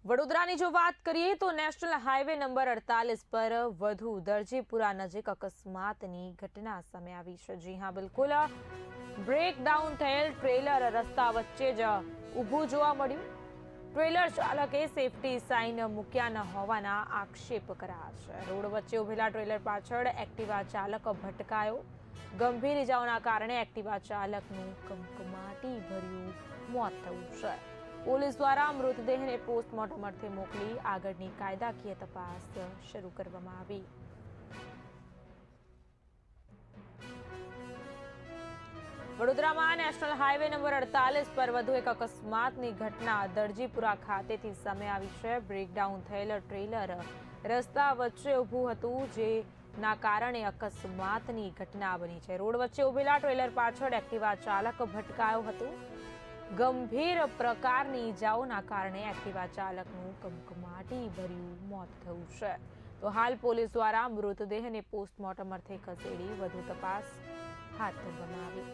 વડોદરાની જો વાત કરીએ તો નેશનલ હાઈવે નંબર 48 પર વધુ દરજીપુરા નજીક અકસ્માતની ઘટના સામે આવી છે। જી હા, બિલકુલ બ્રેકડાઉન થયેલ ટ્રેલર રસ્તા વચ્ચે જ ઊભું જોવા મળ્યું। ટ્રેલર ચાલકે સેફટી સાઇન મૂક્યા ન હોવાના આક્ષેપ કર્યા છે। રોડ વચ્ચે ઉભેલા ટ્રેલર પાછળ એક્ટિવા ચાલક ભટકાયો। ગંભીર ઇજાઓના કારણે એક્ટિવા ચાલકનું કમકમાટી ભર્યું મોત થયું છે। પોલીસ દ્વારા મૃતદેહને પોસ્ટમોર્ટમ અર્થે મોકલી આગળની કાયદાકીય તપાસ શરૂ કરવામાં આવી। વડોદરામાં નેશનલ હાઈવે નંબર 48 પર વધુ એક અકસ્માતની ઘટના દરજીપુરા ખાતેથી સામે આવી છે। બ્રેકડાઉન થયેલ ટ્રેલર રસ્તા વચ્ચે ઊભું હતું, જેના કારણે અકસ્માતની ઘટના બની છે। રોડ વચ્ચે ઊભેલા ટ્રેલર પાછળ એક્ટિવા ચાલક ભટકાયો હતો। ગંભીર પ્રકારની ઇજાઓના કારણે એક્ટિવા ચાલકનું કમકમાટી ભર્યું મોત થયું છે। તો હાલ પોલીસ દ્વારા મૃતદેહને પોસ્ટમોર્ટમ અર્થે ખસેડી વધુ તપાસ હાથ ધરવામાં આવી।